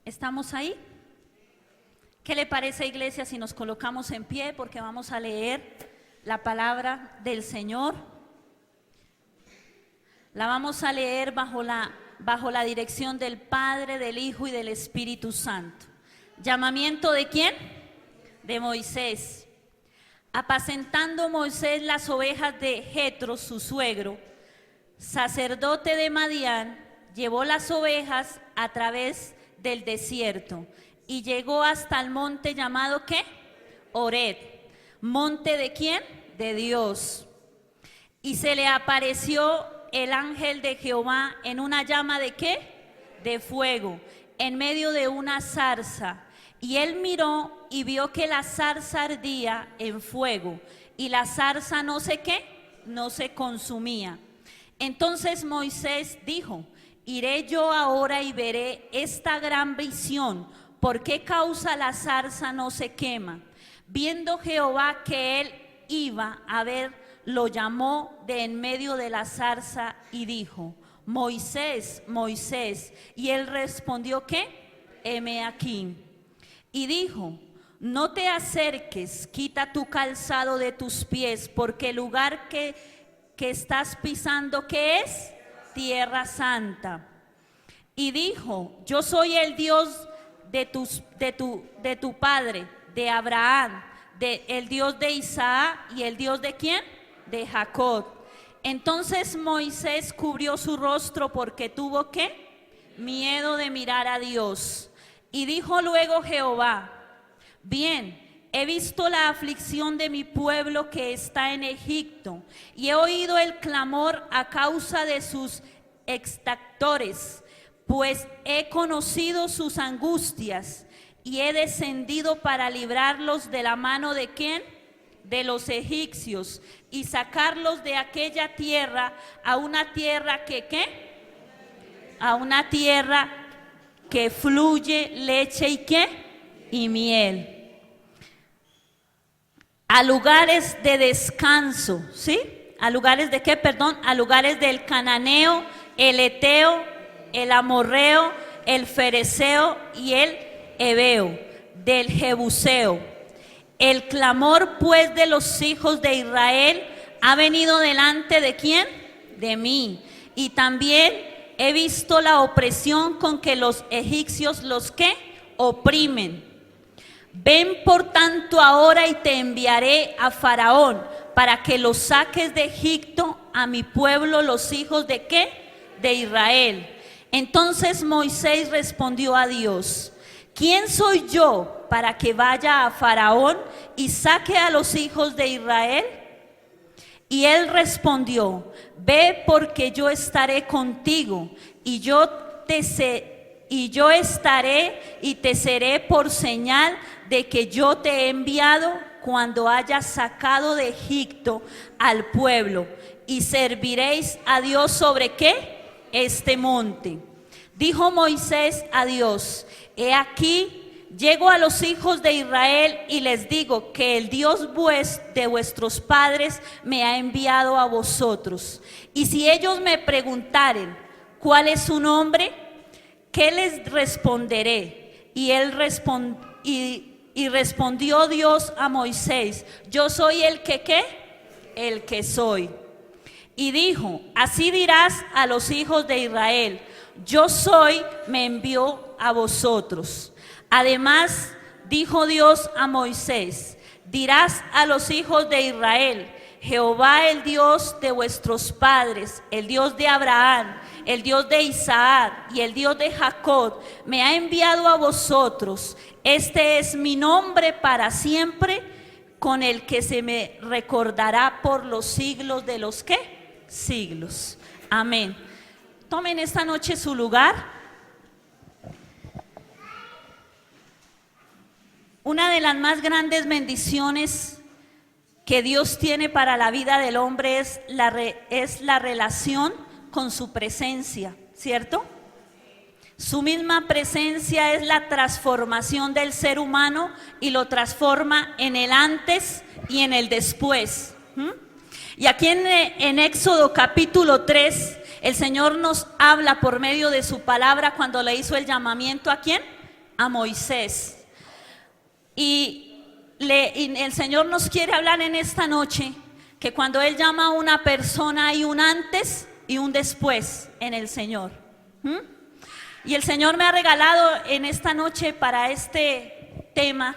¿Estamos ahí? ¿Qué le parece, iglesia, si nos colocamos en pie? Porque vamos a leer la palabra del Señor. La vamos a leer bajo la dirección del Padre, del Hijo y del Espíritu Santo. ¿Llamamiento de quién? De Moisés. Apacentando Moisés las ovejas de Jetro, su suegro, sacerdote de Madián, llevó las ovejas a través del desierto y llegó hasta el monte llamado ¿qué? Horeb. ¿Monte de quién? De Dios. Y se le apareció el ángel de Jehová en una llama ¿de qué? De fuego, en medio de una zarza. Y él miró y vio que la zarza ardía en fuego, y la zarza no sé qué, no se consumía. Entonces Moisés dijo: iré yo ahora y veré esta gran visión, ¿por qué causa la zarza no se quema? Viendo Jehová que él iba a ver, lo llamó de en medio de la zarza y dijo: Moisés, Moisés. Y él respondió ¿qué? Heme aquí. Y dijo: no te acerques, quita tu calzado de tus pies, porque el lugar que estás pisando, ¿qué es? Tierra santa. Y dijo: yo soy el Dios de tu padre, de Abraham, el Dios de Isaac y el Dios de ¿quién? De Jacob. Entonces Moisés cubrió su rostro porque tuvo ¿qué? Miedo de mirar a Dios. Y dijo luego Jehová: bien, he visto la aflicción de mi pueblo que está en Egipto, y he oído el clamor a causa de sus exactores, pues he conocido sus angustias, y he descendido para librarlos de la mano de ¿quién? De los egipcios, y sacarlos de aquella tierra a una tierra que ¿qué? A una tierra que fluye leche y ¿qué? Y miel. A lugares de descanso, ¿sí? A lugares de ¿qué? Perdón, a lugares del cananeo, el eteo, el amorreo, el fereceo y el heveo, del jebuseo. El clamor pues de los hijos de Israel ha venido delante de ¿quién? De mí. Y también he visto la opresión con que los egipcios los ¿qué? Oprimen. Ven por tanto ahora y te enviaré a Faraón para que los saques de Egipto a mi pueblo, los hijos de ¿qué? De Israel. Entonces Moisés respondió a Dios: ¿quién soy yo para que vaya a Faraón y saque a los hijos de Israel? Y él respondió: ve, porque yo estaré contigo, y yo estaré y te seré por señal de que yo te he enviado cuando hayas sacado de Egipto al pueblo, y serviréis a Dios sobre ¿qué? Este monte. Dijo Moisés a Dios: he aquí, llego a los hijos de Israel y les digo que el Dios de vuestros padres me ha enviado a vosotros. Y si ellos me preguntaren ¿cuál es su nombre? ¿Qué les responderé? Y respondió Dios a Moisés: yo soy el que ¿qué? El que soy. Y dijo: así dirás a los hijos de Israel: yo soy, me envió a vosotros. Además, dijo Dios a Moisés: dirás a los hijos de Israel: Jehová, el Dios de vuestros padres, el Dios de Abraham, el Dios de Isaac y el Dios de Jacob, me ha enviado a vosotros. Este es mi nombre para siempre, con el que se me recordará por los siglos de los ¿qué? Siglos. Amén. Tomen esta noche su lugar. Una de las más grandes bendiciones que Dios tiene para la vida del hombre es la relación con su presencia, ¿cierto? Su misma presencia es la transformación del ser humano y lo transforma en el antes y en el después. Y aquí en Éxodo capítulo 3, el Señor nos habla por medio de su palabra cuando le hizo el llamamiento ¿a quién? a Moisés. Y el Señor nos quiere hablar en esta noche que cuando Él llama a una persona hay un antes y un después en el Señor. Y el Señor me ha regalado en esta noche para este tema,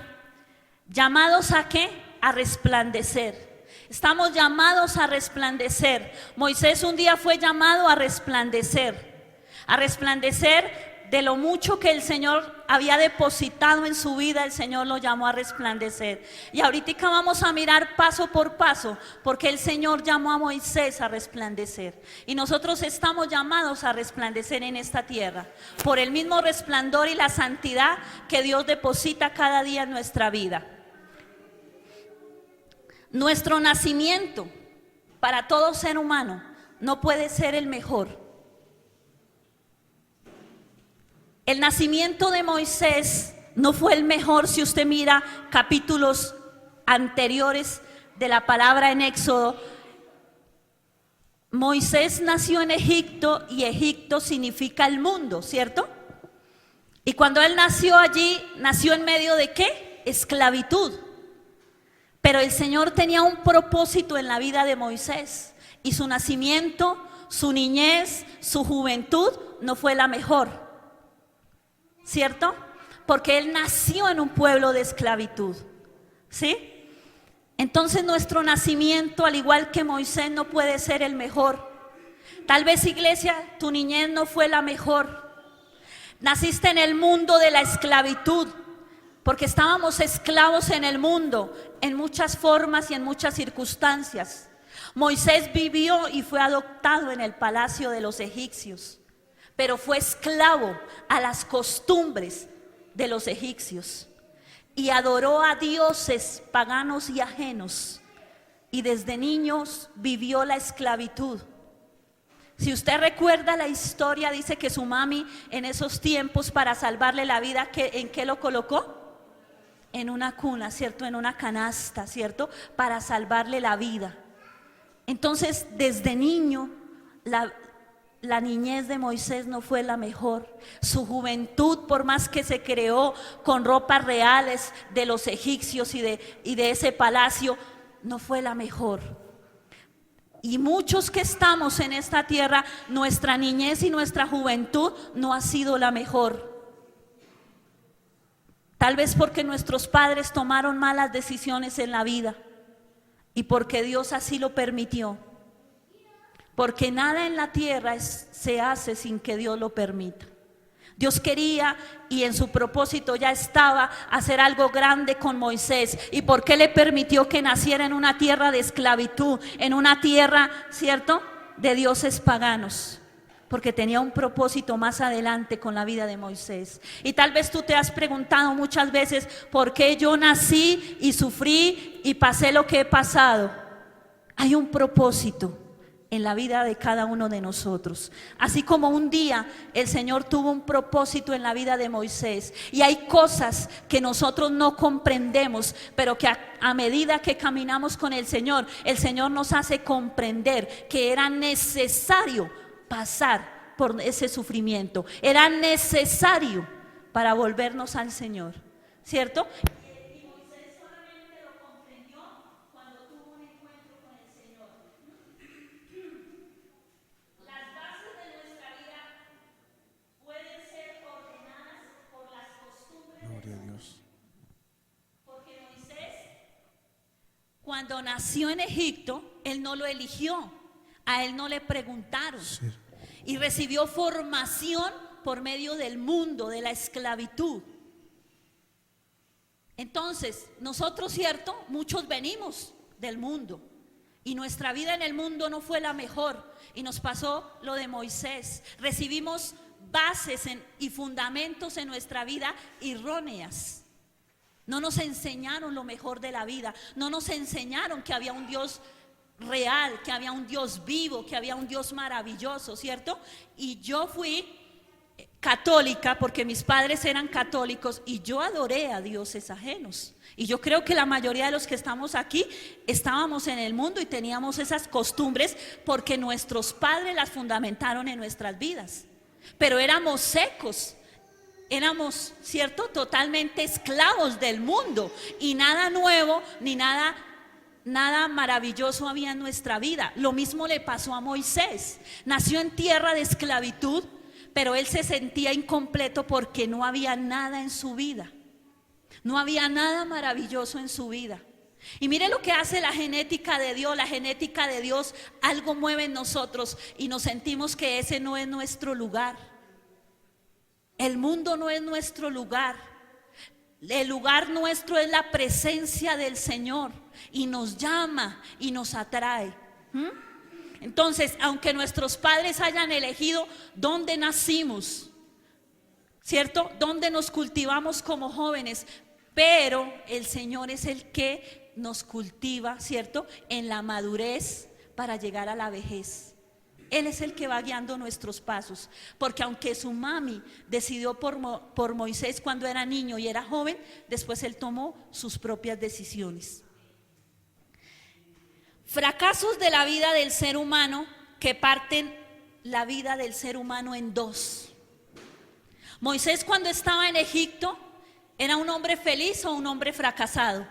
llamados ¿a qué? A resplandecer. Estamos llamados a resplandecer. Moisés un día fue llamado a resplandecer de lo mucho que el Señor había depositado en su vida. El Señor lo llamó a resplandecer. Y ahorita vamos a mirar paso por paso, porque el Señor llamó a Moisés a resplandecer. Y nosotros estamos llamados a resplandecer en esta tierra, por el mismo resplandor y la santidad que Dios deposita cada día en nuestra vida. Nuestro nacimiento, para todo ser humano, no puede ser el mejor. El nacimiento de Moisés no fue el mejor si usted mira capítulos anteriores de la palabra en Éxodo. Moisés nació en Egipto y Egipto significa el mundo, ¿cierto? Y cuando él nació allí, nació en medio de ¿qué? Esclavitud. Pero el Señor tenía un propósito en la vida de Moisés y su nacimiento, su niñez, su juventud no fue la mejor. ¿Cierto? Porque él nació en un pueblo de esclavitud. ¿Sí? Entonces nuestro nacimiento, al igual que Moisés, no puede ser el mejor. Tal vez, iglesia, tu niñez no fue la mejor. Naciste en el mundo de la esclavitud, porque estábamos esclavos en el mundo, en muchas formas y en muchas circunstancias. Moisés vivió y fue adoptado en el palacio de los egipcios, pero fue esclavo a las costumbres de los egipcios y adoró a dioses paganos y ajenos, y desde niños vivió la esclavitud. Si usted recuerda la historia, dice que su mami en esos tiempos, para salvarle la vida, ¿en qué lo colocó? En una cuna, ¿cierto? En una canasta, ¿cierto? Para salvarle la vida. Entonces, desde niño, la niñez de Moisés no fue la mejor. Su juventud, por más que se creó con ropas reales de los egipcios y de ese palacio, no fue la mejor. Y muchos que estamos en esta tierra, nuestra niñez y nuestra juventud no ha sido la mejor. Tal vez porque nuestros padres tomaron malas decisiones en la vida y porque Dios así lo permitió. Porque nada en la tierra se hace sin que Dios lo permita. Dios quería y en su propósito ya estaba hacer algo grande con Moisés. ¿Y por qué le permitió que naciera en una tierra de esclavitud? En una tierra, ¿cierto?, de dioses paganos. Porque tenía un propósito más adelante con la vida de Moisés. Y tal vez tú te has preguntado muchas veces, ¿por qué yo nací y sufrí y pasé lo que he pasado? Hay un propósito en la vida de cada uno de nosotros. Así como un día el Señor tuvo un propósito en la vida de Moisés, y hay cosas que nosotros no comprendemos, pero que a medida que caminamos con el Señor nos hace comprender que era necesario pasar por ese sufrimiento, era necesario para volvernos al Señor, ¿cierto? Cuando nació en Egipto, él no lo eligió, a él no le preguntaron, sí. Y recibió formación por medio del mundo, de la esclavitud. Entonces, nosotros, cierto, muchos venimos del mundo y nuestra vida en el mundo no fue la mejor, y nos pasó lo de Moisés. Recibimos bases y fundamentos en nuestra vida erróneas. No nos enseñaron lo mejor de la vida, no nos enseñaron que había un Dios real, que había un Dios vivo, que había un Dios maravilloso, ¿cierto? Y yo fui católica porque mis padres eran católicos y yo adoré a dioses ajenos. Y yo creo que la mayoría de los que estamos aquí estábamos en el mundo y teníamos esas costumbres porque nuestros padres las fundamentaron en nuestras vidas. Pero éramos secos éramos, ¿cierto?, totalmente esclavos del mundo y nada nuevo ni nada maravilloso había en nuestra vida. Lo mismo le pasó a Moisés. Nació en tierra de esclavitud, pero él se sentía incompleto porque no había nada en su vida. No había nada maravilloso en su vida. Y mire lo que hace la genética de Dios. La genética de Dios algo mueve en nosotros y nos sentimos que ese no es nuestro lugar. El mundo no es nuestro lugar. El lugar nuestro es la presencia del Señor y nos llama y nos atrae. Entonces, aunque nuestros padres hayan elegido dónde nacimos, ¿cierto?, dónde nos cultivamos como jóvenes, pero el Señor es el que nos cultiva, ¿cierto?, en la madurez para llegar a la vejez. Él es el que va guiando nuestros pasos, porque aunque su mami decidió por Moisés cuando era niño y era joven, después él tomó sus propias decisiones. Fracasos de la vida del ser humano que parten la vida del ser humano en dos. Moisés, cuando estaba en Egipto, ¿era un hombre feliz o un hombre fracasado?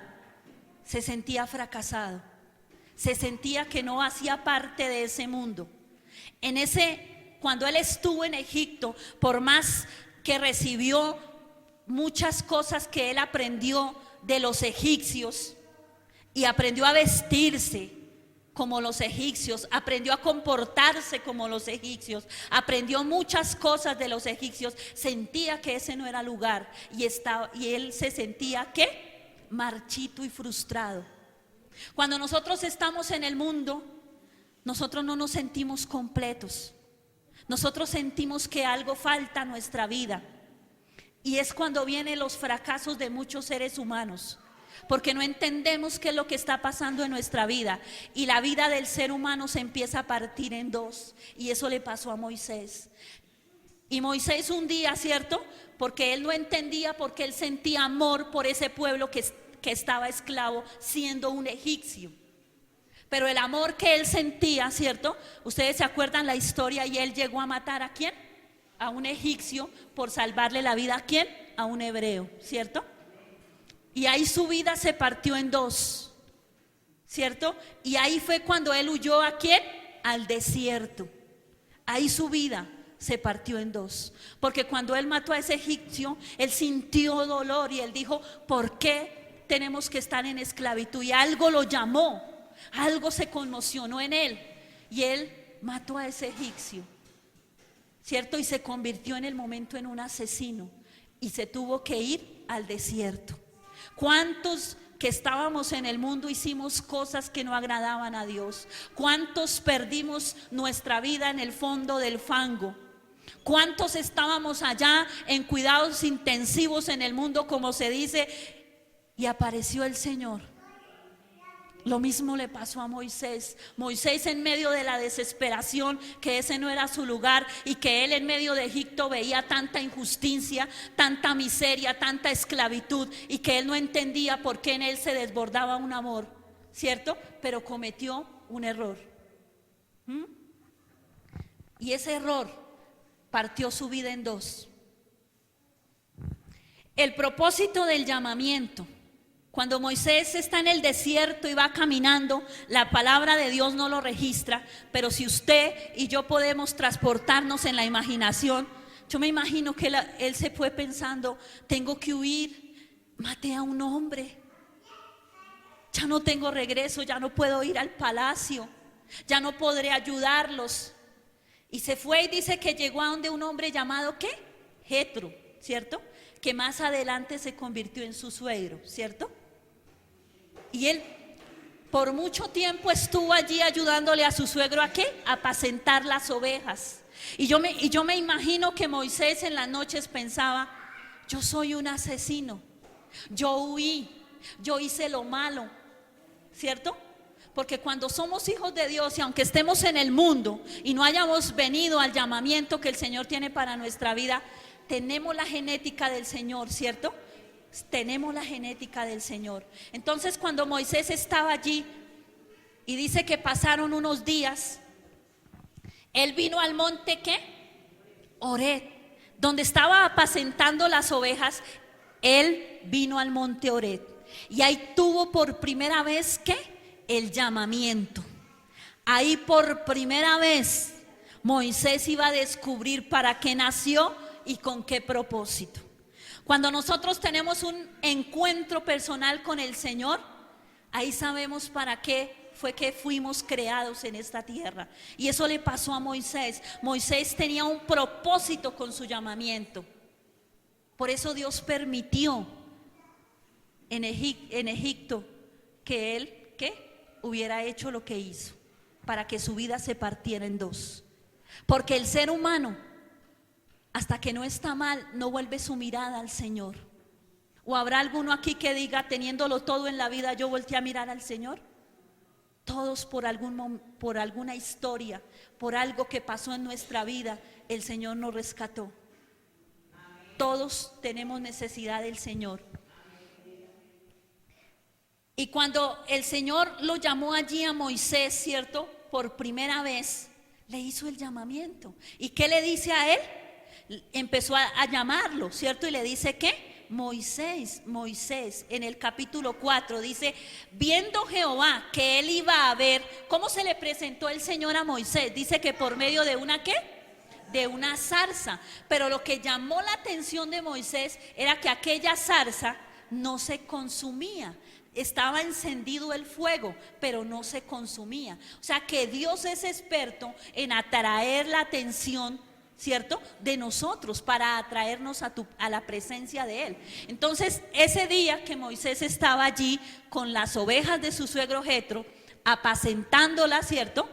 Se sentía fracasado, se sentía que no hacía parte de ese mundo. Cuando él estuvo en Egipto, por más que recibió muchas cosas que él aprendió de los egipcios y aprendió a vestirse como los egipcios, aprendió a comportarse como los egipcios, aprendió muchas cosas de los egipcios, sentía que ese no era lugar y él se sentía ¿qué? Marchito y frustrado. Cuando nosotros estamos en el mundo, nosotros no nos sentimos completos. Nosotros sentimos que algo falta en nuestra vida. Y es cuando vienen los fracasos de muchos seres humanos, porque no entendemos qué es lo que está pasando en nuestra vida. Y la vida del ser humano se empieza a partir en dos. Y eso le pasó a Moisés. Y Moisés un día, ¿cierto?, porque él no entendía, porque él sentía amor por ese pueblo que estaba esclavo siendo un egipcio. Pero el amor que él sentía, ¿cierto? Ustedes se acuerdan la historia, y él llegó a matar ¿a quién? A un egipcio por salvarle la vida. ¿A quién? A un hebreo, ¿cierto? Y ahí su vida se partió en dos, ¿cierto? Y ahí fue cuando él huyó ¿a quién? Al desierto. Ahí su vida se partió en dos, porque cuando él mató a ese egipcio, él sintió dolor y él dijo: ¿por qué tenemos que estar en esclavitud? Y algo lo llamó. Algo se conmocionó en él y él mató a ese egipcio, ¿cierto? Y se convirtió en el momento en un asesino y se tuvo que ir al desierto. ¿Cuántos que estábamos en el mundo hicimos cosas que no agradaban a Dios? ¿Cuántos perdimos nuestra vida en el fondo del fango? ¿Cuántos estábamos allá en cuidados intensivos en el mundo, como se dice, y apareció el Señor? Lo mismo le pasó a Moisés. Moisés, en medio de la desesperación, que ese no era su lugar, y que él en medio de Egipto veía tanta injusticia, tanta miseria, tanta esclavitud, y que él no entendía por qué en él se desbordaba un amor, ¿cierto? Pero cometió un error. Y ese error partió su vida en dos. El propósito del llamamiento. Cuando Moisés está en el desierto y va caminando, la palabra de Dios no lo registra, pero si usted y yo podemos transportarnos en la imaginación, yo me imagino que él se fue pensando: tengo que huir, maté a un hombre, ya no tengo regreso, ya no puedo ir al palacio, ya no podré ayudarlos. Y se fue y dice que llegó a donde un hombre llamado ¿qué? Jetro, ¿cierto? Que más adelante se convirtió en su suegro, ¿cierto? Y él por mucho tiempo estuvo allí ayudándole a su suegro ¿a qué? A apacentar las ovejas. Y yo me imagino que Moisés en las noches pensaba: yo soy un asesino, yo huí, yo hice lo malo, ¿cierto? Porque cuando somos hijos de Dios, y aunque estemos en el mundo y no hayamos venido al llamamiento que el Señor tiene para nuestra vida, tenemos la genética del Señor, ¿cierto? Tenemos la genética del Señor. Entonces, cuando Moisés estaba allí, y dice que pasaron unos días, él vino al monte ¿qué? Horeb, donde estaba apacentando las ovejas, él vino al monte Horeb. Y ahí tuvo por primera vez, ¿qué? El llamamiento. Ahí por primera vez Moisés iba a descubrir para qué nació y con qué propósito. Cuando nosotros tenemos un encuentro personal con el Señor, ahí sabemos para qué fue que fuimos creados en esta tierra. Y eso le pasó a Moisés. Moisés tenía un propósito con su llamamiento. Por eso Dios permitió en Egipto que él, ¿qué? Hubiera hecho lo que hizo, para que su vida se partiera en dos. Porque el ser humano, hasta que no está mal, no vuelve su mirada al Señor. ¿O habrá alguno aquí que diga, teniéndolo todo en la vida, yo volteé a mirar al Señor? Todos por alguna historia, por algo que pasó en nuestra vida, el Señor nos rescató. Todos tenemos necesidad del Señor. Y cuando el Señor lo llamó allí a Moisés, ¿cierto? Por primera vez, le hizo el llamamiento. ¿Y qué le dice a él? Empezó a llamarlo, ¿cierto? Y le dice, ¿qué? Moisés, Moisés. En el capítulo 4 dice, viendo Jehová que él iba a ver, ¿cómo se le presentó el Señor a Moisés? Dice que por medio de una, ¿qué? De una zarza. Pero lo que llamó la atención de Moisés era que aquella zarza no se consumía. Estaba encendido el fuego, pero no se consumía. O sea que Dios es experto en atraer la atención, ¿cierto?, de nosotros, para atraernos a la presencia de Él. Entonces, ese día que Moisés estaba allí con las ovejas de su suegro Jetro, apacentándolas, ¿cierto?,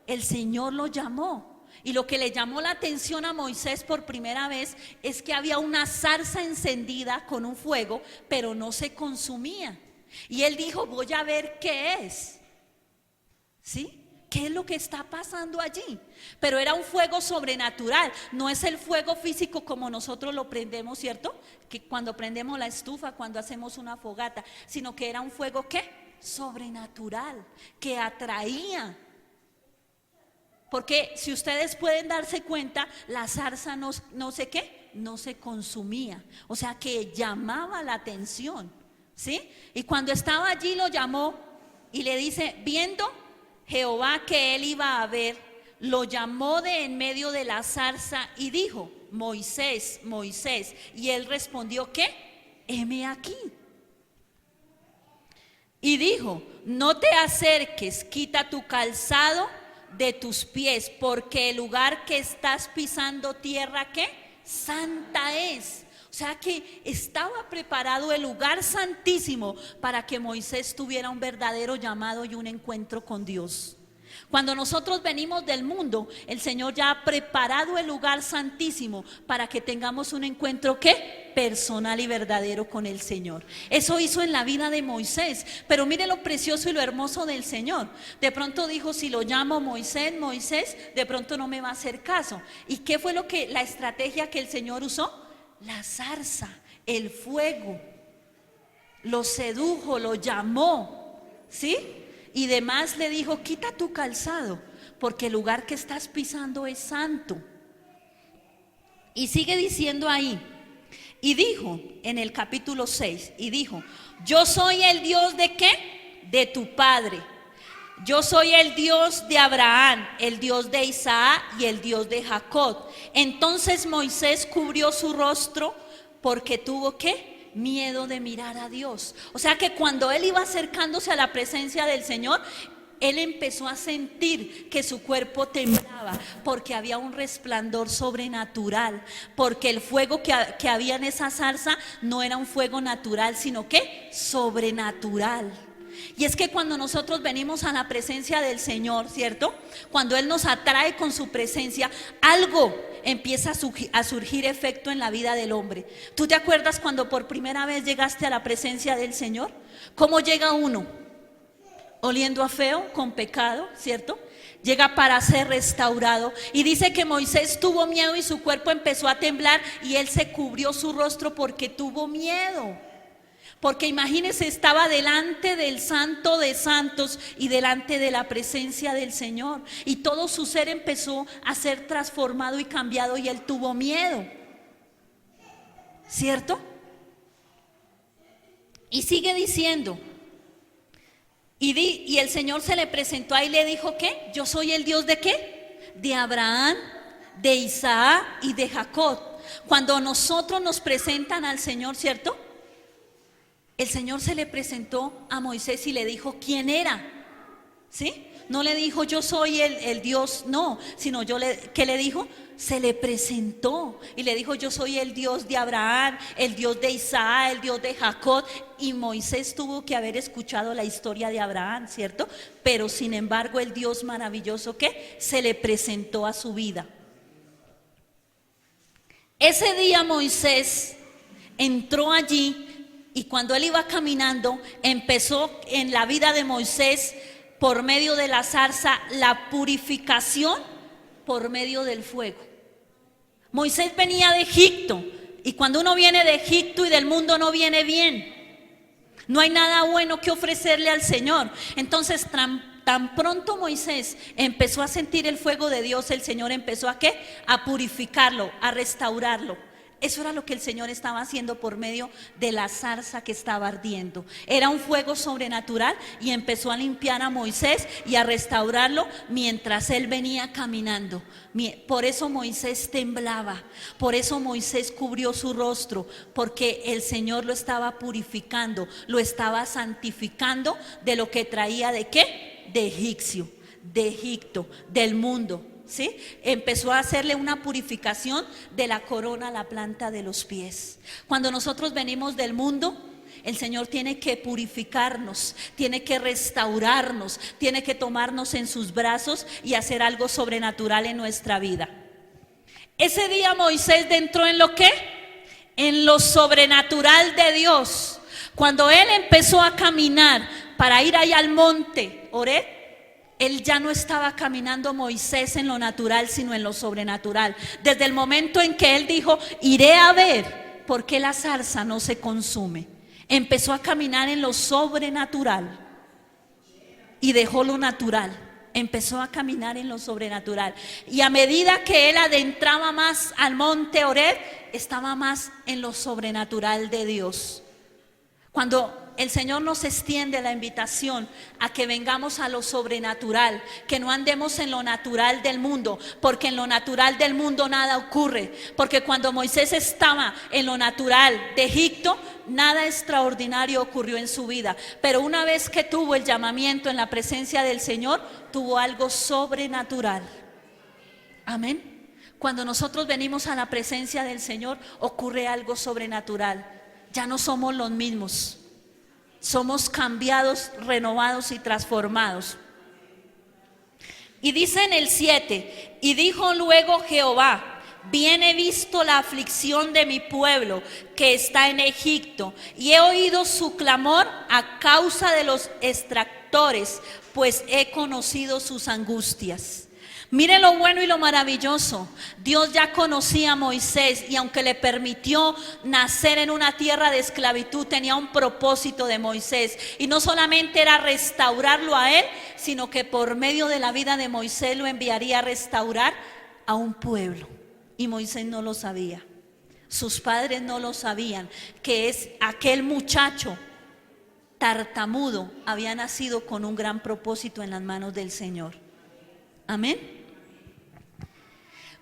el Señor lo llamó. Y lo que le llamó la atención a Moisés por primera vez es que había una zarza encendida con un fuego, pero no se consumía. Y él dijo, voy a ver qué es. ¿Sí? ¿Qué es lo que está pasando allí? Pero era un fuego sobrenatural. No es el fuego físico como nosotros lo prendemos, ¿cierto? Que cuando prendemos la estufa, cuando hacemos una fogata. Sino que era un fuego, ¿qué? Sobrenatural, que atraía. Porque si ustedes pueden darse cuenta, la zarza no sé qué, no se consumía. O sea que llamaba la atención, ¿sí? Y cuando estaba allí lo llamó y le dice, viendo Jehová que él iba a ver, lo llamó de en medio de la zarza y dijo, Moisés, Moisés. Y él respondió, ¿qué? Heme aquí. Y dijo, no te acerques, quita tu calzado de tus pies, porque el lugar que estás pisando tierra, ¿qué? Santa es. O sea que estaba preparado el lugar santísimo para que Moisés tuviera un verdadero llamado y un encuentro con Dios. Cuando nosotros venimos del mundo, el Señor ya ha preparado el lugar santísimo para que tengamos un encuentro, ¿qué? Personal y verdadero con el Señor. Eso hizo en la vida de Moisés. Pero mire lo precioso y lo hermoso del Señor. De pronto dijo, si lo llamo Moisés, Moisés, de pronto no me va a hacer caso. ¿Y qué fue la estrategia que el Señor usó? La zarza, el fuego. Lo sedujo, lo llamó, ¿sí? Y demás le dijo, quita tu calzado, porque el lugar que estás pisando es santo. Y sigue diciendo ahí, y dijo en el capítulo 6, y dijo, yo soy el Dios de ¿qué? De tu padre. Yo soy el Dios de Abraham, el Dios de Isaac y el Dios de Jacob. Entonces Moisés cubrió su rostro porque tuvo ¿qué? Miedo de mirar a Dios. O sea que cuando él iba acercándose a la presencia del Señor, él empezó a sentir que su cuerpo temblaba, porque había un resplandor sobrenatural, porque el fuego que había en esa zarza no era un fuego natural, sino que sobrenatural. Y es que cuando nosotros venimos a la presencia del Señor, ¿cierto? Cuando Él nos atrae con su presencia, algo empieza a surgir efecto en la vida del hombre. ¿Tú te acuerdas cuando por primera vez llegaste a la presencia del Señor? ¿Cómo llega uno? Oliendo a feo, con pecado, ¿cierto? Llega para ser restaurado. Y dice que Moisés tuvo miedo y su cuerpo empezó a temblar y él se cubrió su rostro porque tuvo miedo. Porque imagínese, estaba delante del Santo de Santos y delante de la presencia del Señor. Y todo su ser empezó a ser transformado y cambiado y él tuvo miedo. ¿cierto? Y sigue diciendo, y el Señor se le presentó ahí y le dijo, ¿qué? Yo soy el Dios ¿de qué? De Abraham, de Isaac y de Jacob. Cuando nosotros nos presentan al Señor, ¿cierto? El Señor se le presentó a Moisés y le dijo quién era, ¿sí? No le dijo yo soy el Dios, no, sino ¿qué le dijo? Se le presentó y le dijo yo soy el Dios de Abraham, el Dios de Isaac, el Dios de Jacob. Y Moisés tuvo que haber escuchado la historia de Abraham, ¿cierto? Pero sin embargo el Dios maravilloso que se le presentó a su vida. Ese día Moisés entró allí y cuando él iba caminando empezó en la vida de Moisés por medio de la zarza la purificación por medio del fuego. Moisés venía de Egipto y cuando uno viene de Egipto y del mundo no viene bien, no hay nada bueno que ofrecerle al Señor. Entonces tan pronto Moisés empezó a sentir el fuego de Dios, el Señor empezó ¿a qué? A purificarlo, a restaurarlo. Eso era lo que el Señor estaba haciendo por medio de la zarza que estaba ardiendo. Era un fuego sobrenatural y empezó a limpiar a Moisés y a restaurarlo mientras él venía caminando. Por eso Moisés temblaba, por eso Moisés cubrió su rostro, porque el Señor lo estaba purificando, lo estaba santificando de lo que traía ¿de qué? De egipcio, de Egipto, del mundo. ¿Sí? Empezó a hacerle una purificación de la corona a la planta de los pies. Cuando nosotros venimos del mundo, el Señor tiene que purificarnos, tiene que restaurarnos, tiene que tomarnos en sus brazos y hacer algo sobrenatural en nuestra vida. Ese día Moisés entró en ¿lo qué? En lo sobrenatural de Dios. Cuando él empezó a caminar para ir allá al monte Horeb, él ya no estaba caminando Moisés en lo natural, sino en lo sobrenatural. Desde el momento en que él dijo, iré a ver por qué la zarza no se consume, empezó a caminar en lo sobrenatural y dejó lo natural. Empezó a caminar en lo sobrenatural. Y a medida que él adentraba más al monte Horeb, estaba más en lo sobrenatural de Dios. Cuando el Señor nos extiende la invitación a que vengamos a lo sobrenatural, que no andemos en lo natural del mundo, porque en lo natural del mundo nada ocurre. Porque cuando Moisés estaba en lo natural de Egipto, nada extraordinario ocurrió en su vida. Pero una vez que tuvo el llamamiento en la presencia del Señor, tuvo algo sobrenatural. Amén. Cuando nosotros venimos a la presencia del Señor, ocurre algo sobrenatural. Ya no somos los mismos. Somos cambiados, renovados y transformados. Y dice en el 7, y dijo luego Jehová, bien he visto la aflicción de mi pueblo que está en Egipto, y he oído su clamor a causa de los extractores, pues he conocido sus angustias. Mire lo bueno y lo maravilloso. Dios ya conocía a Moisés y aunque le permitió nacer en una tierra de esclavitud, tenía un propósito de Moisés. Y no solamente era restaurarlo a él, sino que por medio de la vida de Moisés lo enviaría a restaurar a un pueblo. Y Moisés no lo sabía. Sus padres no lo sabían, que es aquel muchacho tartamudo había nacido con un gran propósito en las manos del Señor. Amén.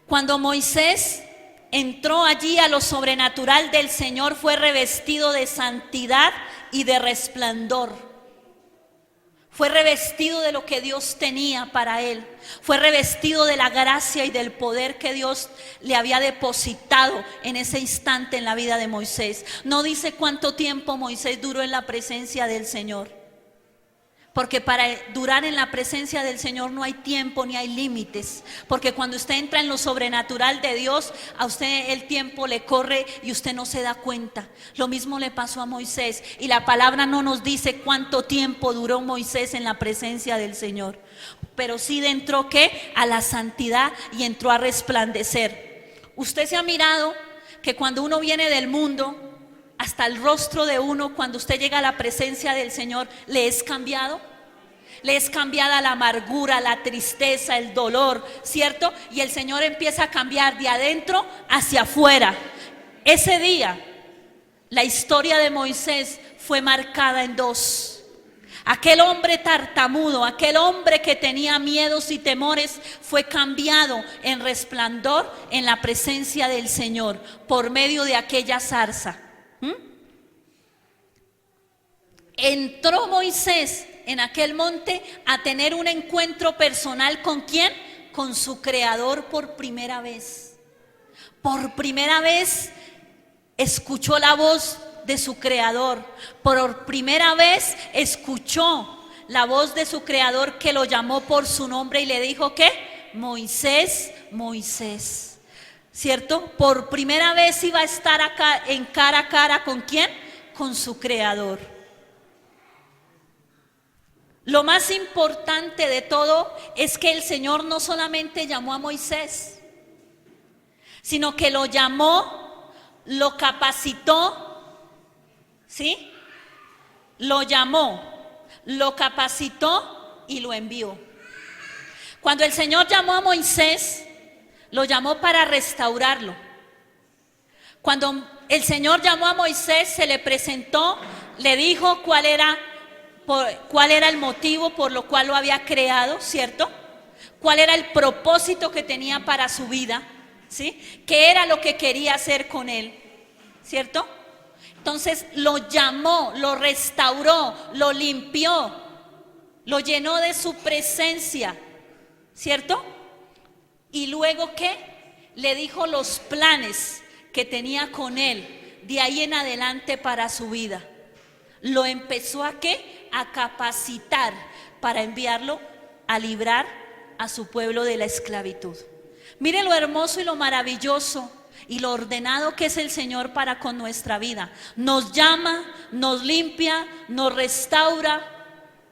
Cuando Moisés entró allí a lo sobrenatural del Señor, fue revestido de santidad y de resplandor. Fue revestido de lo que Dios tenía para él. Fue revestido de la gracia y del poder que Dios le había depositado en ese instante en la vida de Moisés. No dice cuánto tiempo Moisés duró en la presencia del Señor. Porque para durar en la presencia del Señor no hay tiempo ni hay límites. Porque cuando usted entra en lo sobrenatural de Dios, a usted el tiempo le corre y usted no se da cuenta. Lo mismo le pasó a Moisés. Y la palabra no nos dice cuánto tiempo duró Moisés en la presencia del Señor. Pero sí entró ¿qué? A la santidad y entró a resplandecer. Usted se ha mirado que cuando uno viene del mundo, hasta el rostro de uno, cuando usted llega a la presencia del Señor, ¿le es cambiado? Le es cambiada la amargura, la tristeza, el dolor, ¿cierto? Y el Señor empieza a cambiar de adentro hacia afuera. Ese día la historia de Moisés fue marcada en dos. Aquel hombre tartamudo, aquel hombre que tenía miedos y temores, fue cambiado en resplandor en la presencia del Señor por medio de aquella zarza. Entró Moisés en aquel monte a tener un encuentro personal ¿con quién? Con su Creador por primera vez. Por primera vez escuchó la voz de su Creador. Por primera vez escuchó la voz de su Creador, que lo llamó por su nombre y le dijo ¿qué? Moisés, Moisés. ¿Cierto? Por primera vez iba a estar acá en cara a cara ¿con quién? Con su Creador. Lo más importante de todo es que el Señor no solamente llamó a Moisés, sino que lo llamó, lo capacitó, ¿sí? Lo llamó, lo capacitó y lo envió. Cuando el Señor llamó a Moisés, lo llamó para restaurarlo. Cuando el Señor llamó a Moisés, se le presentó, le dijo cuál era el motivo por lo cual lo había creado, ¿cierto? Cuál era el propósito que tenía para su vida, ¿sí? ¿Qué era lo que quería hacer con él? ¿Cierto? Entonces lo llamó, lo restauró, lo limpió, lo llenó de su presencia, ¿cierto? Y luego ¿qué? Le dijo los planes que tenía con él de ahí en adelante para su vida. Lo empezó ¿a qué? A capacitar para enviarlo a librar a su pueblo de la esclavitud. Mire lo hermoso y lo maravilloso y lo ordenado que es el Señor para con nuestra vida. Nos llama, nos limpia, nos restaura,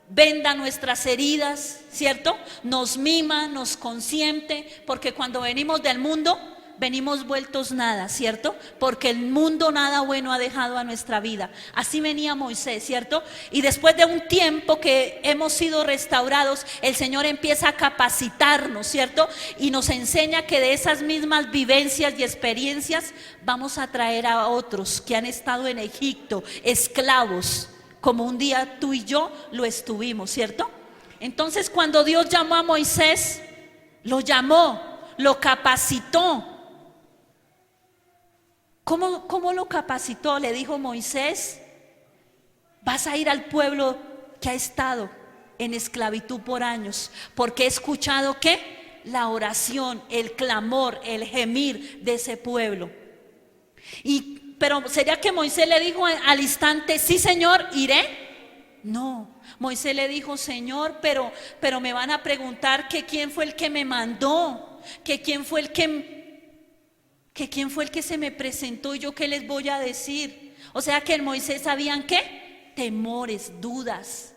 venda nuestras heridas, ¿cierto? Nos mima, nos consiente, porque cuando venimos del mundo, venimos vueltos nada, ¿cierto? Porque el mundo nada bueno ha dejado a nuestra vida. Así venía Moisés, ¿cierto? Y después de un tiempo que hemos sido restaurados, el Señor empieza a capacitarnos, ¿cierto? Y nos enseña que de esas mismas vivencias y experiencias vamos a traer a otros que han estado en Egipto, esclavos, como un día tú y yo lo estuvimos, ¿cierto? Entonces cuando Dios llamó a Moisés, lo llamó, lo capacitó. ¿Cómo lo capacitó? Le dijo: Moisés, vas a ir al pueblo que ha estado en esclavitud por años, porque he escuchado ¿qué? La oración, el clamor, el gemir de ese pueblo. Pero ¿sería que Moisés le dijo al instante: sí, Señor, iré? No, Moisés le dijo: Señor, pero me van a preguntar que quién fue el que me mandó, que quién fue el que se me presentó, y yo qué les voy a decir. O sea que en Moisés habían ¿qué? Temores, dudas.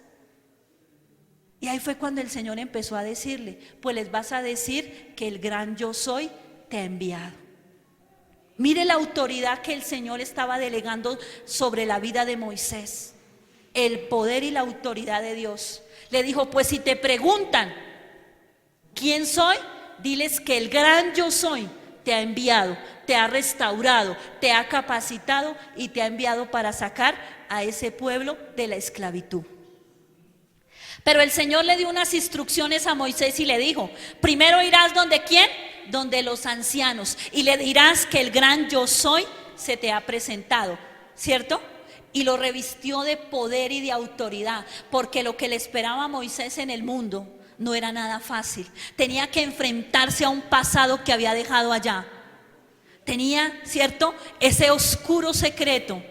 Y ahí fue cuando el Señor empezó a decirle: pues les vas a decir que el gran yo soy te ha enviado. Mire la autoridad que el Señor estaba delegando sobre la vida de Moisés, el poder y la autoridad de Dios. Le dijo: pues si te preguntan quién soy, diles que el gran yo soy te ha enviado, te ha restaurado, te ha capacitado y te ha enviado para sacar a ese pueblo de la esclavitud. Pero el Señor le dio unas instrucciones a Moisés y le dijo: primero irás donde ¿quién? Donde los ancianos, y le dirás que el gran yo soy se te ha presentado, ¿cierto? Y lo revistió de poder y de autoridad, porque lo que le esperaba a Moisés en el mundo no era nada fácil. Tenía que enfrentarse a un pasado que había dejado allá. Tenía, ¿cierto?, ese oscuro secreto,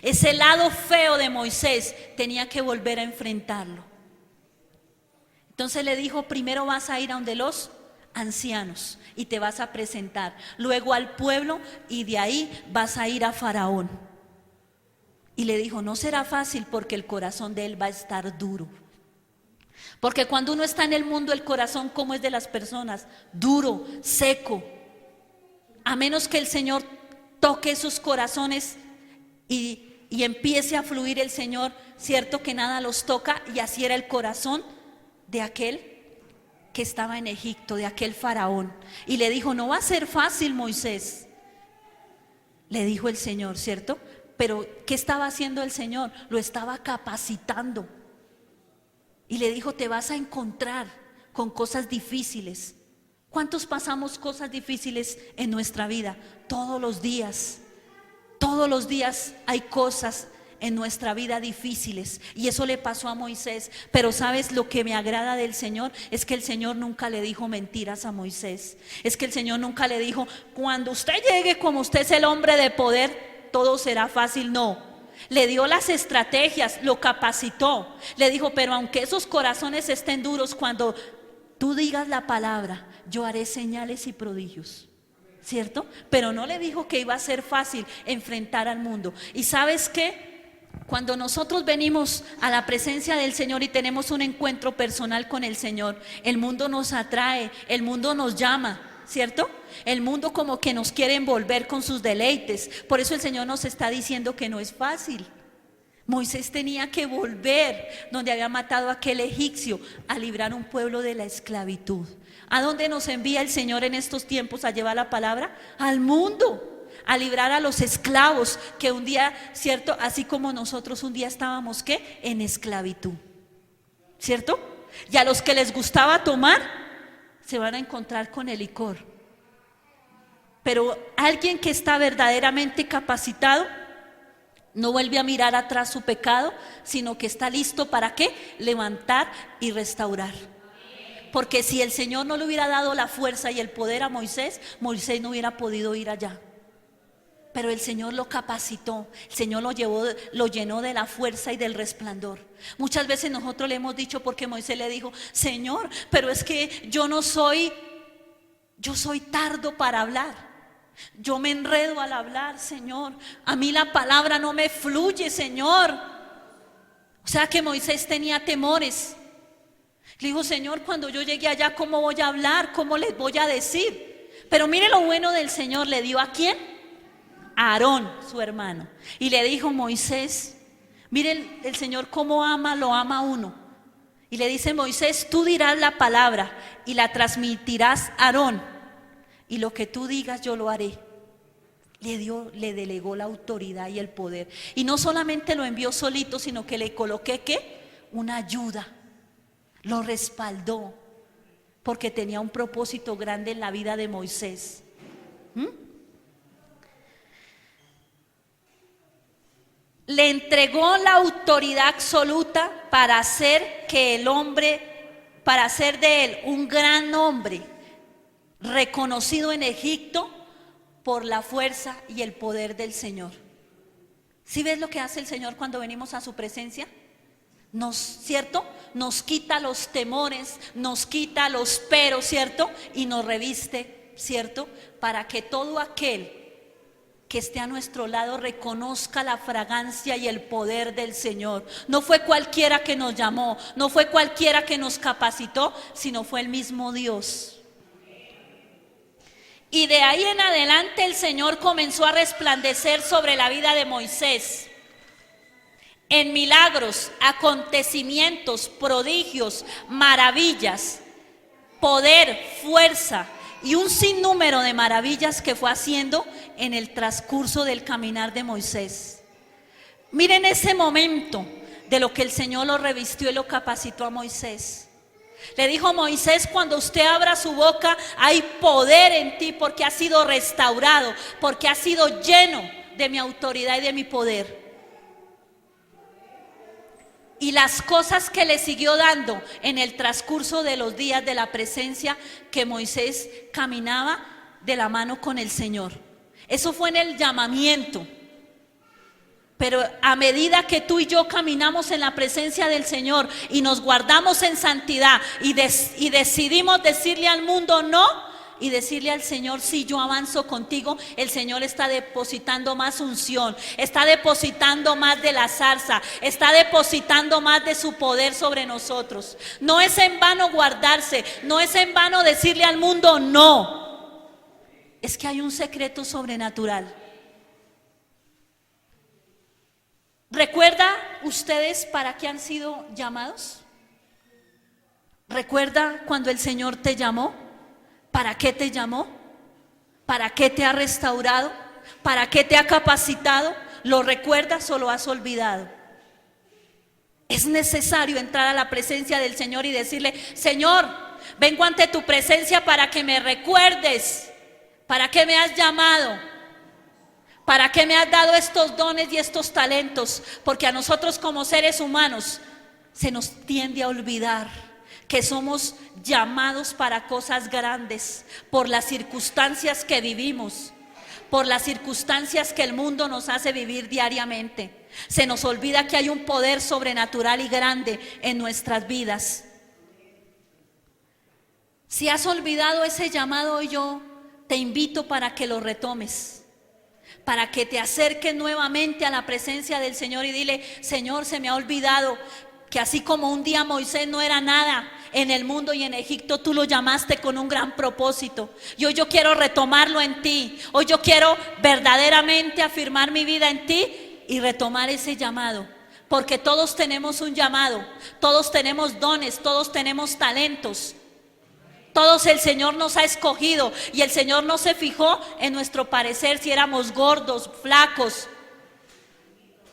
ese lado feo de Moisés, tenía que volver a enfrentarlo. Entonces le dijo: primero vas a ir a donde los ancianos y te vas a presentar, luego al pueblo, y de ahí vas a ir a Faraón. Y le dijo: no será fácil, porque el corazón de él va a estar duro. Porque cuando uno está en el mundo, el corazón, ¿cómo es de las personas? Duro, seco. A menos que el Señor toque sus corazones y empiece a fluir el Señor, cierto que nada los toca. Y así era el corazón de aquel que estaba en Egipto, de aquel faraón. Y le dijo: no va a ser fácil, Moisés. Le dijo el Señor, ¿cierto? Pero ¿qué estaba haciendo el Señor? Lo estaba capacitando. Y le dijo, te vas a encontrar con cosas difíciles. ¿Cuántos pasamos cosas difíciles en nuestra vida? Todos los días. Todos los días hay cosas en nuestra vida difíciles. Y eso le pasó a Moisés. Pero ¿sabes lo que me agrada del Señor? Es que el Señor nunca le dijo mentiras a Moisés. Es que el Señor nunca le dijo, cuando usted llegue, como usted es el hombre de poder, todo será fácil. No. Le dio las estrategias, lo capacitó. Le dijo, pero aunque esos corazones estén duros, cuando tú digas la palabra, yo haré señales y prodigios. ¿Cierto? Pero no le dijo que iba a ser fácil enfrentar al mundo. ¿Y sabes qué? Cuando nosotros venimos a la presencia del Señor y tenemos un encuentro personal con el Señor, el mundo nos atrae, el mundo nos llama, ¿cierto? El mundo como que nos quiere envolver con sus deleites. Por eso el Señor nos está diciendo que no es fácil. Moisés tenía que volver donde había matado a aquel egipcio a librar un pueblo de la esclavitud. ¿A dónde nos envía el Señor en estos tiempos a llevar la palabra? Al mundo, a librar a los esclavos que un día, ¿cierto? Así como nosotros un día estábamos, ¿qué? En esclavitud, ¿cierto? Y a los que les gustaba tomar, se van a encontrar con el licor. Pero alguien que está verdaderamente capacitado no vuelve a mirar atrás su pecado, sino que está listo para ¿qué? Levantar y restaurar. Porque si el Señor no le hubiera dado la fuerza y el poder a Moisés, Moisés no hubiera podido ir allá. Pero el Señor lo capacitó, el Señor lo llenó de la fuerza y del resplandor. Muchas veces nosotros le hemos dicho, porque Moisés le dijo, Señor, pero es que yo soy tardo para hablar. Yo me enredo al hablar, Señor. A mí la palabra no me fluye, Señor. O sea que Moisés tenía temores. Le dijo, Señor, cuando yo llegue allá, ¿cómo voy a hablar? ¿Cómo les voy a decir? Pero mire lo bueno del Señor. ¿Le dio a quién? A Aarón, su hermano. Y le dijo, Moisés, miren el Señor cómo ama, lo ama a uno. Y le dice, Moisés, tú dirás la palabra y la transmitirás a Aarón. Y lo que tú digas yo lo haré. Le delegó la autoridad y el poder. Y no solamente lo envió solito, sino que le coloqué ¿qué? Una ayuda. Lo respaldó. Porque tenía un propósito grande en la vida de Moisés. Le entregó la autoridad absoluta para hacer de él un gran hombre, reconocido en Egipto por la fuerza y el poder del Señor. ¿Sí ves lo que hace el Señor cuando venimos a su presencia? ¿Cierto? Nos quita los temores, nos quita los peros, ¿cierto? Y nos reviste, ¿cierto? Para que todo aquel que esté a nuestro lado reconozca la fragancia y el poder del Señor. No fue cualquiera que nos llamó, no fue cualquiera que nos capacitó, sino fue el mismo Dios. Y de ahí en adelante el Señor comenzó a resplandecer sobre la vida de Moisés. En milagros, acontecimientos, prodigios, maravillas, poder, fuerza y un sinnúmero de maravillas que fue haciendo en el transcurso del caminar de Moisés. Miren ese momento de lo que el Señor lo revistió y lo capacitó a Moisés. Le dijo a Moisés, cuando usted abra su boca hay poder en ti porque has sido restaurado, porque has sido lleno de mi autoridad y de mi poder. Y las cosas que le siguió dando en el transcurso de los días de la presencia, que Moisés caminaba de la mano con el Señor. Eso fue en el llamamiento. Pero a medida que tú y yo caminamos en la presencia del Señor y nos guardamos en santidad y decidimos decirle al mundo no, y decirle al Señor, si yo avanzo contigo, el Señor está depositando más unción, está depositando más de la zarza, está depositando más de su poder sobre nosotros. No es en vano guardarse, no es en vano decirle al mundo no. Es que hay un secreto sobrenatural. ¿Recuerda ustedes para qué han sido llamados? ¿Recuerda cuando el Señor te llamó? ¿Para qué te llamó? ¿Para qué te ha restaurado? ¿Para qué te ha capacitado? ¿Lo recuerdas o lo has olvidado? Es necesario entrar a la presencia del Señor y decirle: Señor, vengo ante tu presencia para que me recuerdes, para que me has llamado, para que me has dado estos dones y estos talentos, porque a nosotros como seres humanos se nos tiende a olvidar que somos llamados para cosas grandes por las circunstancias que vivimos, por las circunstancias que el mundo nos hace vivir diariamente. Se nos olvida que hay un poder sobrenatural y grande en nuestras vidas. Si has olvidado ese llamado, yo te invito para que lo retomes, para que te acerques nuevamente a la presencia del Señor y dile: Señor, se me ha olvidado que así como un día Moisés no era nada en el mundo y en Egipto, tú lo llamaste con un gran propósito. Y hoy yo quiero retomarlo en ti. Hoy yo quiero verdaderamente afirmar mi vida en ti y retomar ese llamado. Porque todos tenemos un llamado, todos tenemos dones, todos tenemos talentos. Todos el Señor nos ha escogido y el Señor no se fijó en nuestro parecer, si éramos gordos, flacos.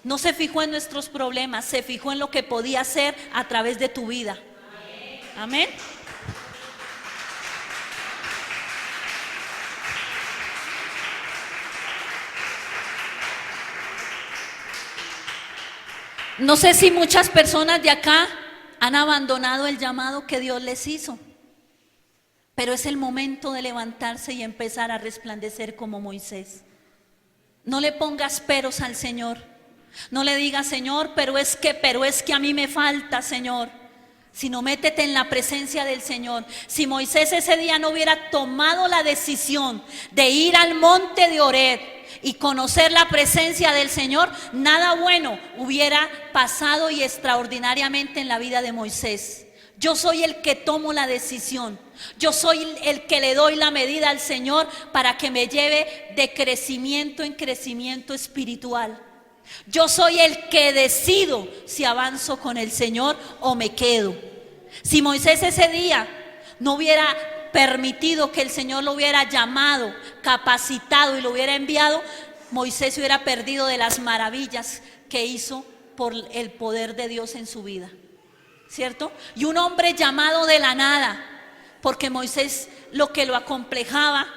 No se fijó en nuestros problemas, se fijó en lo que podía hacer a través de tu vida. Amén. No sé si muchas personas de acá han abandonado el llamado que Dios les hizo, pero es el momento de levantarse y empezar a resplandecer como Moisés. No le pongas peros al Señor. No le digas: Señor, pero es que a mí me falta, Señor. Sino métete en la presencia del Señor. Si Moisés ese día no hubiera tomado la decisión de ir al monte de Horeb y conocer la presencia del Señor, nada bueno hubiera pasado y extraordinariamente en la vida de Moisés. Yo soy el que tomo la decisión. Yo soy el que le doy la medida al Señor para que me lleve de crecimiento en crecimiento espiritual. Yo soy el que decido si avanzo con el Señor o me quedo. Si Moisés ese día no hubiera permitido que el Señor lo hubiera llamado, capacitado y lo hubiera enviado, Moisés se hubiera perdido de las maravillas que hizo por el poder de Dios en su vida, ¿cierto? Y un hombre llamado de la nada, porque Moisés lo que lo acomplejaba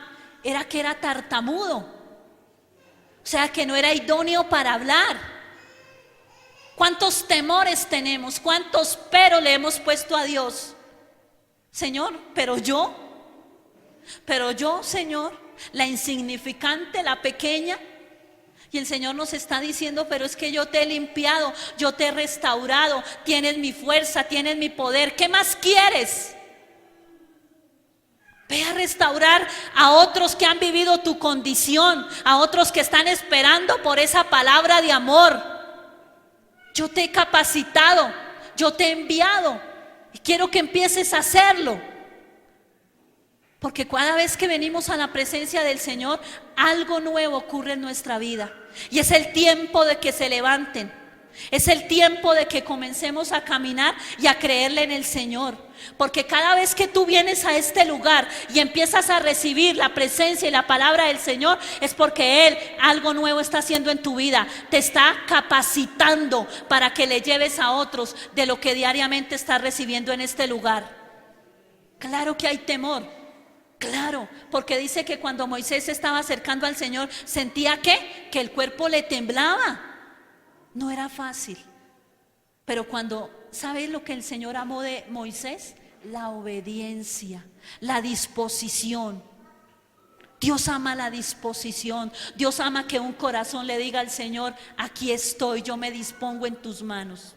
era que era tartamudo. O sea, que no era idóneo para hablar. ¿Cuántos temores tenemos? ¿Cuántos pero le hemos puesto a Dios? Señor, pero yo, Señor, la insignificante, la pequeña. Y el Señor nos está diciendo: pero es que yo te he limpiado, yo te he restaurado, tienes mi fuerza, tienes mi poder. ¿Qué más quieres? Ve a restaurar a otros que han vivido tu condición, a otros que están esperando por esa palabra de amor. Yo te he capacitado, yo te he enviado y quiero que empieces a hacerlo. Porque cada vez que venimos a la presencia del Señor, algo nuevo ocurre en nuestra vida. Y es el tiempo de que se levanten. Es el tiempo de que comencemos a caminar y a creerle en el Señor. Porque cada vez que tú vienes a este lugar y empiezas a recibir la presencia y la palabra del Señor, es porque Él algo nuevo está haciendo en tu vida. Te está capacitando para que le lleves a otros de lo que diariamente estás recibiendo en este lugar. Claro que hay temor. Claro, porque dice que cuando Moisés se estaba acercando al Señor, sentía que el cuerpo le temblaba. No era fácil. Pero ¿sabes lo que el Señor amó de Moisés? La obediencia, la disposición. Dios ama la disposición. Dios ama que un corazón le diga al Señor: aquí estoy, yo me dispongo en tus manos.